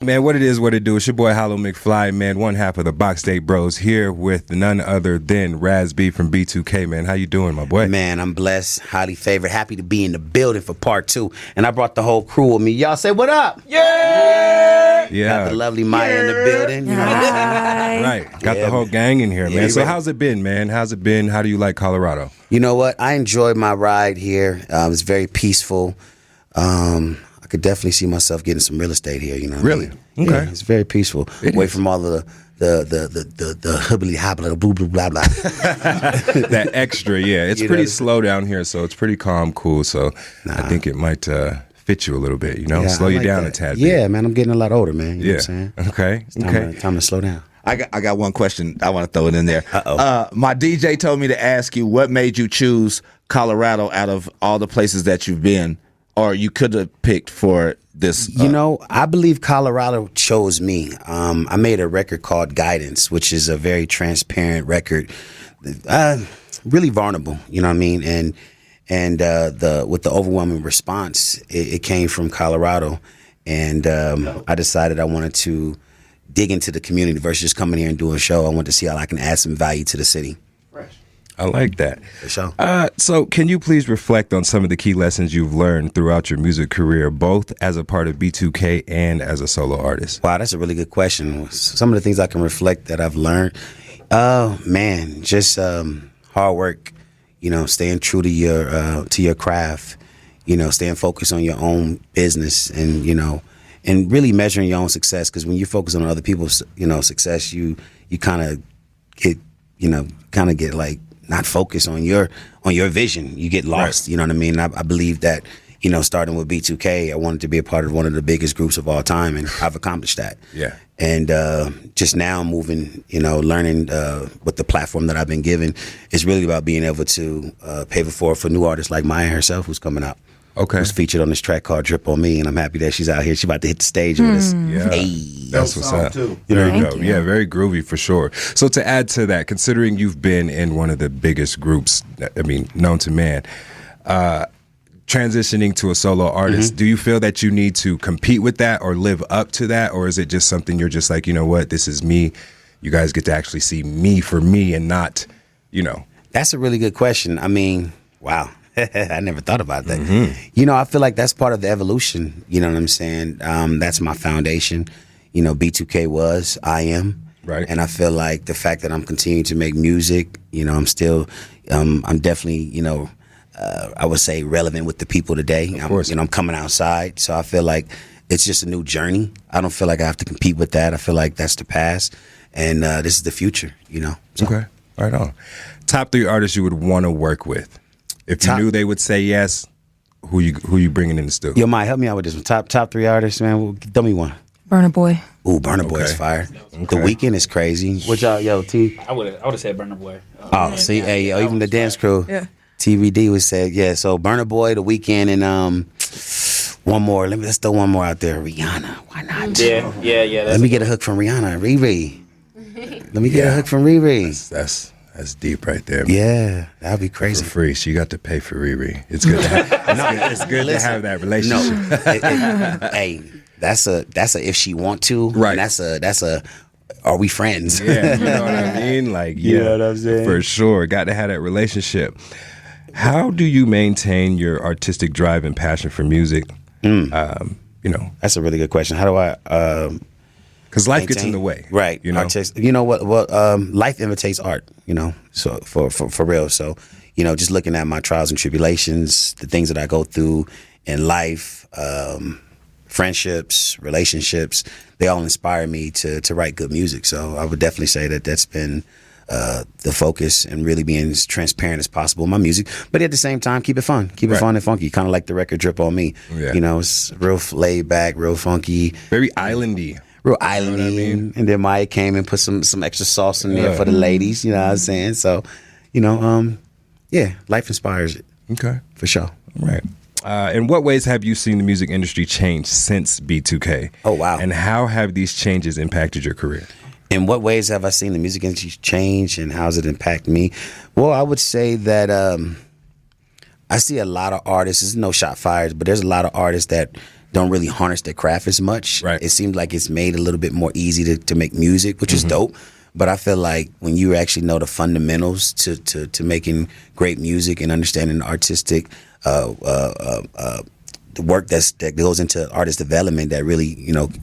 Man, what it is, what it do. It's your boy Hollow McFly, man. One half of the Box State Bros here with none other than Raz B from B2K, man. How you doing, my boy? Man, I'm blessed, highly favored, happy to be in the building for part 2. And I brought the whole crew with me. Y'all say what up? Yeah. Got the lovely Maya in the building. You know what I'm saying? Right. Got the whole gang in here, man. So how's it been, man? How's it been? How do you like Colorado? You know what? I enjoyed my ride here. It's very peaceful. I could definitely see myself getting some real estate here. You know, really? I mean? Okay. Yeah, it's very peaceful. Away from all of the hibbly hobbly, the blah blah blah blah. That extra, yeah. It's pretty slow down here, so it's pretty calm, cool. So I think it might fit you a little bit. You know, slow you down a tad bit. Yeah, man. I'm getting a lot older, man. You know what I'm saying? Okay. It's time to slow down. I got one question. I want to throw it in there. Uh-oh. My DJ told me to ask you what made you choose Colorado out of all the places that you've been, or you could have picked for this. You know, I believe Colorado chose me. I made a record called Guidance, which is a very transparent record, really vulnerable. You know what I mean? And with the overwhelming response, it came from Colorado, and I decided I wanted to dig into the community versus just coming here and doing a show. I wanted to see how I can add some value to the city. I like that. For sure. So can you please reflect on some of the key lessons you've learned throughout your music career, both as a part of B2K and as a solo artist? Wow, that's a really good question. Some of the things I can reflect that I've learned, man, just hard work, you know, staying true to your craft, you know, staying focused on your own business, and, you know, and really measuring your own success, because when you focus on other people's, you know, success, you kind of get like not focused on your vision. You get lost. Right. You know what I mean? I believe that, you know, starting with B2K, I wanted to be a part of one of the biggest groups of all time, and I've accomplished that. Yeah. And just now moving, you know, learning with the platform that I've been given, is really about being able to pave it forward for new artists like Maya herself, who's coming out. Okay. Who's featured on this track called Drip on Me, and I'm happy that she's out here. She's about to hit the stage with us. Yeah. Hey. That's what's up. Too. Very dope. Yeah, very groovy for sure. So to add to that, considering you've been in one of the biggest groups, I mean, known to man, transitioning to a solo artist, do you feel that you need to compete with that or live up to that? Or is it just something you're just like, you know what, this is me. You guys get to actually see me for me and not, you know. That's a really good question. I mean, wow. I never thought about that. You know, I feel like that's part of the evolution. You know what I'm saying? That's my foundation. You know, B2K was, I am. Right. And I feel like the fact that I'm continuing to make music, you know, I'm still, I'm definitely, you know, I would say relevant with the people today. Of course. You know, I'm coming outside. So I feel like it's just a new journey. I don't feel like I have to compete with that. I feel like that's the past. And this is the future, you know. So. Okay. Right on. Top 3 artists you would want to work with. If you knew they would say yes, who you bringing in the studio? Yo, Mike, help me out with this one. Top 3 artists, man. Well, tell me one. Burna Boy. Ooh, Burna Boy is fire. Okay. The Weeknd is crazy. What y'all, yo, T? I would have said Burna Boy. Oh, see, hey, yo, even the dance crew. Yeah. TVD was said, yeah. So Burna Boy, The Weeknd, and one more. Let's throw one more out there. Rihanna. Why not? Yeah. Let me get a hook from Rihanna. Riri. Let me get a hook from Riri. That's deep right there, man. Yeah, that'd be crazy. For free. She got to pay for Riri. It's good to have, it's good to have that relationship. No, hey, that's a if she want to. Right. And that's a are we friends? Yeah, you know what I mean? Like, yeah, You know what I'm saying? for sure. Got to have that relationship. How do you maintain your artistic drive and passion for music? You know, That's a really good question. How do I because life gets in the way, right? You know, you know what? Life imitates art. You know, so for real. So, you know, just looking at my trials and tribulations, the things that I go through in life, friendships, relationships, they all inspire me to write good music. So I would definitely say that that's been the focus, and really being as transparent as possible in my music. But at the same time, keep it fun. Keep it fun and funky. Kind of like the record Drip on Me. Yeah. You know, it's real laid back, real funky. very islandy. Real islandy. I mean? And then Maya came and put some extra sauce in there for the ladies. You know what I'm saying? So, you know, yeah, life inspires it. Okay. For sure. Right. In what ways have you seen the music industry change since B2K? Oh, wow. And how have these changes impacted your career? In what ways have I seen the music industry change, and how has it impacted me? Well, I would say that I see a lot of artists. There's no shot fired, but there's a lot of artists that don't really harness their craft as much. Right. It seems like it's made a little bit more easy to make music, which is dope. But I feel like when you actually know the fundamentals to making great music and understanding the artistic the work that goes into artist development that really,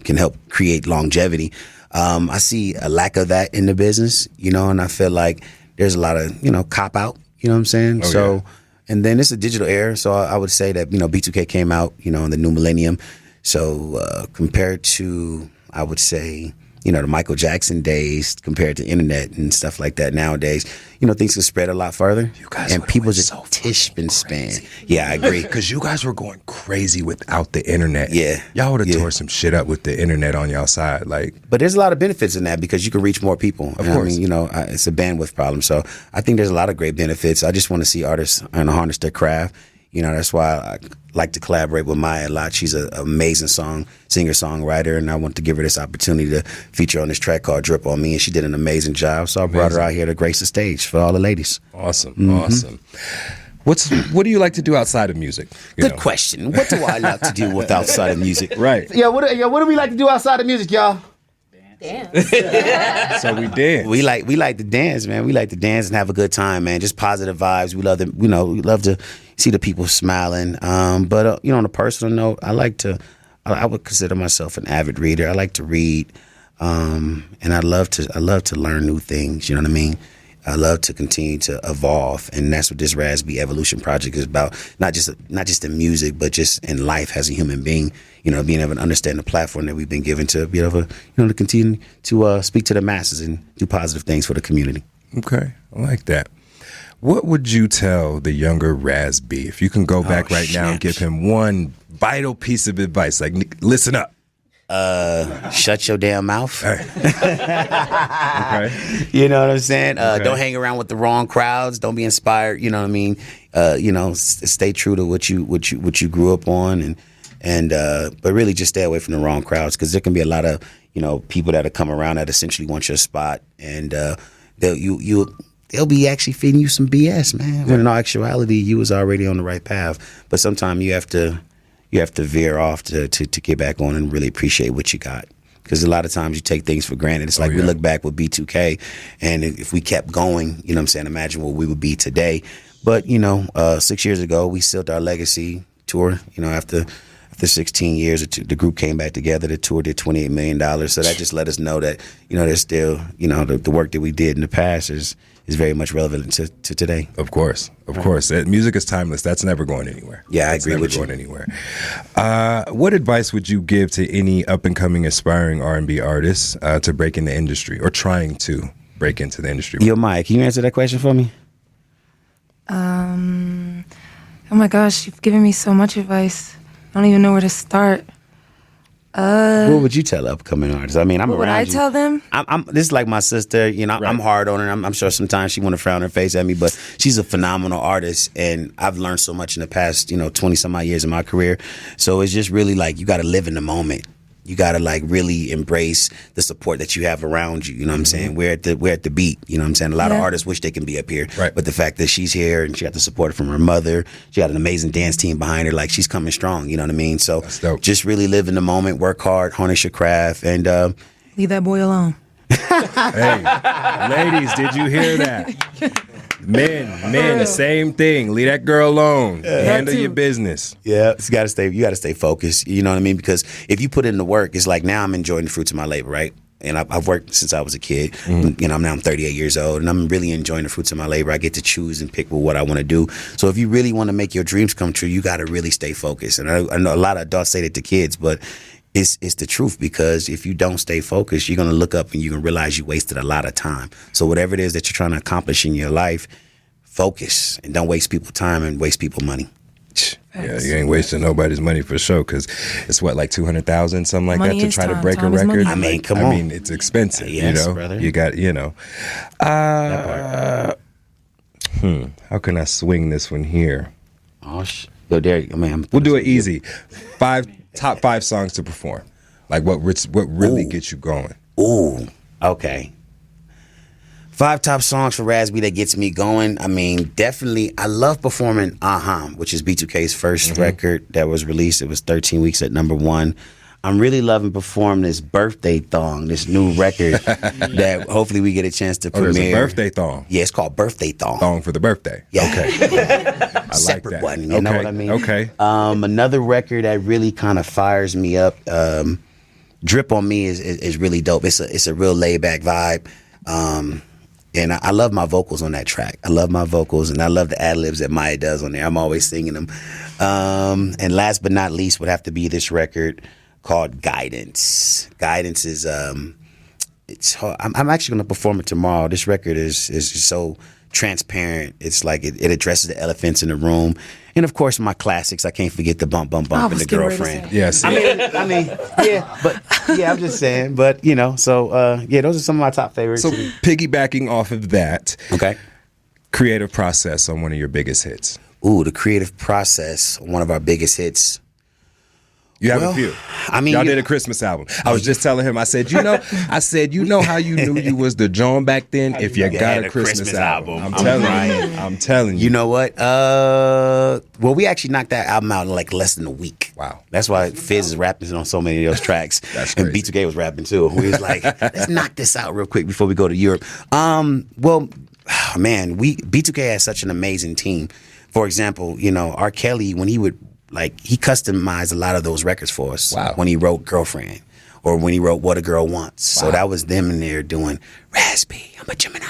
can help create longevity. I see a lack of that in the business, and I feel like there's a lot of, cop out, you know what I'm saying? Yeah. And then it's a digital era. So I would say that, B2K came out, in the new millennium. So compared to, I would say, the Michael Jackson days compared to internet and stuff like that nowadays, things can spread a lot further. You guys and would've people went just so tish been span. crazy. Yeah, I agree. Because you guys were going crazy without the internet. Yeah. Y'all would have Yeah. tore some shit up with the internet on y'all side. Like, But there's a lot of benefits in that because you can reach more people. Of course. I mean, it's a bandwidth problem. So I think there's a lot of great benefits. I just want to see artists harness their craft. That's why I like to collaborate with Maya a lot. She's an amazing singer-songwriter, and I want to give her this opportunity to feature on this track called Drip on Me, and she did an amazing job. So I brought her out here to grace the stage for all the ladies. awesome. Awesome. What do you like to do outside of music? Good question. What do I like to do with outside of music? Right. What do we like to do outside of music, y'all? So we did. We like to dance, man. We like to dance and have a good time, man. Just positive vibes. We love to see the people smiling. But on a personal note, I would consider myself an avid reader. I like to read, and I love to learn new things. You know what I mean? I love to continue to evolve, and that's what this Raz-B Evolution project is about. Not just in music, but just in life as a human being. Being able to understand the platform that we've been given to be able to, to continue to speak to the masses and do positive things for the community. Okay. I like that. What would you tell the younger Raz-B if you can go back right now and give him one vital piece of advice? Like, listen up. Shut your damn mouth. Okay. You know what I'm saying? Don't hang around with the wrong crowds. Don't be inspired. You know what I mean? Stay true to what you grew up on, but really just stay away from the wrong crowds because there can be a lot of people that come around that essentially want your spot, and they'll be actually feeding you some BS, man. When in all actuality, you was already on the right path. But sometimes you have to veer off to get back on and really appreciate what you got. Because a lot of times you take things for granted. It's like we look back with B2K, and if we kept going, imagine what we would be today. But, 6 years ago, we sealed our legacy tour, after 16 years, the group came back together. The tour did $28 million. So that just let us know that, there's still, the work that we did in the past is very much relevant to today. Of course. Music is timeless. That's never going anywhere. Yeah, I agree with you. Never going anywhere. What advice would you give to any up-and-coming aspiring R&B artists to break in the industry or trying to break into the industry? Yo, Mike, can you answer that question for me? Oh my gosh, you've given me so much advice. I don't even know where to start. What would you tell upcoming artists? I mean, I'm What would around I you. tell them? This is like my sister. I'm hard on her. I'm sure sometimes she want to frown her face at me, but she's a phenomenal artist, and I've learned so much in the past, 20 some odd years of my career. So it's just really like you got to live in the moment. You got to like really embrace the support that you have around you. You know what I'm saying? We're at the beat. You know what I'm saying? A lot of artists wish they can be up here, Right. but the fact that she's here and she got the support from her mother, she got an amazing dance team behind her. Like she's coming strong. You know what I mean? So That's dope. just really live in the moment, work hard, harness your craft, and Leave that boy alone. Hey, ladies, did you hear that? Men, the same thing. Leave that girl alone. Handle your business. yeah, you got to stay focused. You know what I mean? Because if you put in the work, it's like now I'm enjoying the fruits of my labor, right? And I've worked since I was a kid. I'm 38 years old, and I'm really enjoying the fruits of my labor. I get to choose and pick what I want to do. So if you really want to make your dreams come true, you got to really stay focused. And I know a lot of adults say that to kids, but it's the truth, because if you don't stay focused, you're going to look up and you're going to realize you wasted a lot of time. So whatever it is that you're trying to accomplish in your life, focus and don't waste people's time and waste people's money. Yeah, you ain't wasting nobody's money for sure, because it's what, like 200,000, something like Money that, to is try to time. break a Time is money. record. I mean, come I on. mean, it's expensive. Yes, brother. You got, how can I swing this one here? Oh, yo, Derek, We'll do it easy. Top five songs to perform. Like what really gets you going. Ooh, okay. 5 top songs for Raz B that gets me going. I mean, definitely, I love performing which is B2K's first record that was released. It was 13 weeks at #1. I'm really loving performing this Birthday Thong, this new record that hopefully we get a chance to premiere. There's a birthday thong. Yeah, it's called Birthday Thong. Thong for the birthday. Yeah. Okay. I like Separate that. one, you know what I mean? Okay. Another record that really kind of fires me up, Drip on Me is really dope. It's a real laid back vibe. And I love my vocals on that track. I love my vocals, and I love the ad-libs that Maya does on there. I'm always singing them. And last but not least would have to be this record called Guidance. Guidance is it's hard. I'm actually going to perform it tomorrow. This record is so transparent. It's like it addresses the elephants in the room, and of course my classics. I can't forget the Bump Bump Bump and the Girlfriend. Yes. I mean, yeah, but yeah, I'm just saying. But so yeah, those are some of my top favorites. So piggybacking off of that, Okay. creative process on one of your biggest hits. Ooh, the creative process, one of our biggest hits. You have Well, a few. I mean, y'all you- did a Christmas album. I was just telling him. I said, you know how you knew you was the John back then if you got a Christmas album. I'm telling you. You know what? Well, we actually knocked that album out in like less than a week. Wow. That's why Fizz is rapping on so many of those tracks. That's and crazy. B2K was rapping too. We was like, let's knock this out real quick before we go to Europe. Well, man, B2K has such an amazing team. For example, R. Kelly, when he would he customized a lot of those records for us. Wow. When he wrote Girlfriend or when he wrote What a Girl Wants. So that was them in there doing Raspy, I'm a Gemini.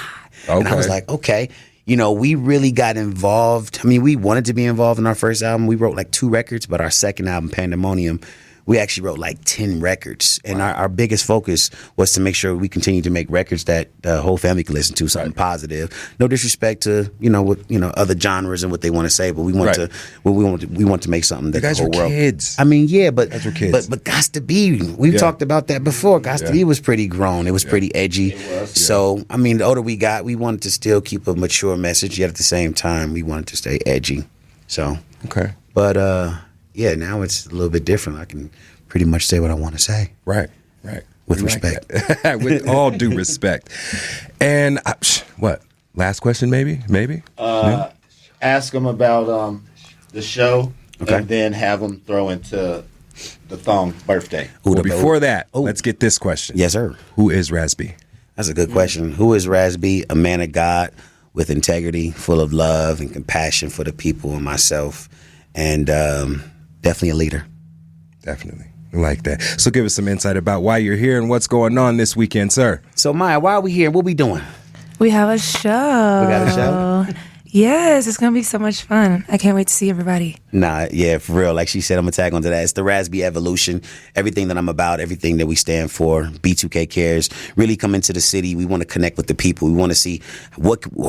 And I was Okay. like, okay. We really got involved. I mean, we wanted to be involved in our first album. We wrote like 2 records, but our second album, Pandemonium, we actually wrote like 10 records. And our biggest focus was to make sure we continue to make records that the whole family could listen to, something positive. No disrespect to, what, other genres and what they want to say, but we want Right. to we want to make something that You guys the whole were world. kids. I mean, yeah, but were kids. but Gots to Be, we've Yeah. talked about that before. Gots to Yeah. Be was pretty grown. It was pretty edgy. So, I mean, the older we got, we wanted to still keep a mature message, yet at the same time, we wanted to stay edgy. So, Okay. but yeah, now it's a little bit different. I can pretty much say what I want to say. Right. With We like respect. that. With all due respect. And what? Last question, maybe? Ask them about the show, Okay. and then have them throw into the thong birthday. Ooh, Well, the- before that, let's get this question. Yes, sir. Who is Raspy? That's a good question. Who is Raz B? A man of God with integrity, full of love and compassion for the people and myself, and definitely a leader. Definitely. I like that. So give us some insight about why you're here and what's going on this weekend, sir. So, Maya, why are we here? What we doing? We have a show. We got a show? Yes, it's gonna be so much fun. I can't wait to see everybody. Nah, yeah, for real. Like she said, I'm gonna tag onto that. It's the Raspy Evolution. Everything that I'm about, everything that we stand for. B2K Cares. Really come into the city. We want to connect with the people. We want to see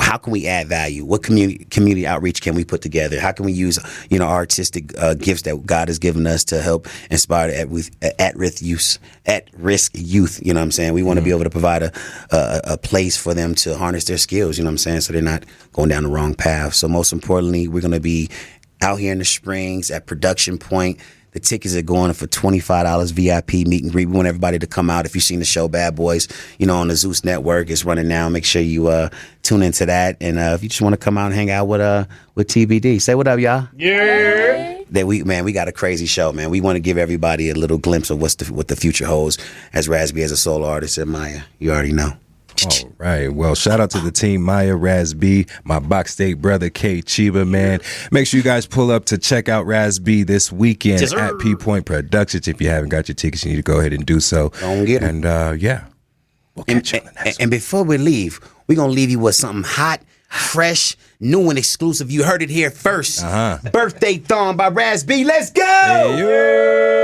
how can we add value? What community outreach can we put together? How can we use our artistic gifts that God has given us to help inspire at-risk youth? You know what I'm saying? We want to be able to provide a place for them to harness their skills. You know what I'm saying? So they're not going down the wrong path. So most importantly, we're gonna be out here in the Springs at Production Point. The tickets are going for $25 VIP meet and greet. We want everybody to come out. If you've seen the show Bad Boys, on the Zeus Network, it's running now. Make sure you tune into that. And if you just want to come out and hang out with TBD, say what up, y'all. Yeah. We got a crazy show, man. We want to give everybody a little glimpse of what the future holds as Raspy as a solo artist. And Maya, you already know. All right. Well, shout out to the team, Maya, Raz B, my Box State brother, K Chiba, man. Make sure you guys pull up to check out Raz B this weekend Yes, sir. at P Point Productions. If you haven't got your tickets, you need to go ahead and do so. Don't get 'em. And yeah, we'll catch you on the next And before we leave, we're going to leave you with something hot, fresh, new and exclusive. You heard it here first. Birthday Thong by Raz B. Let's go! one. Yeah.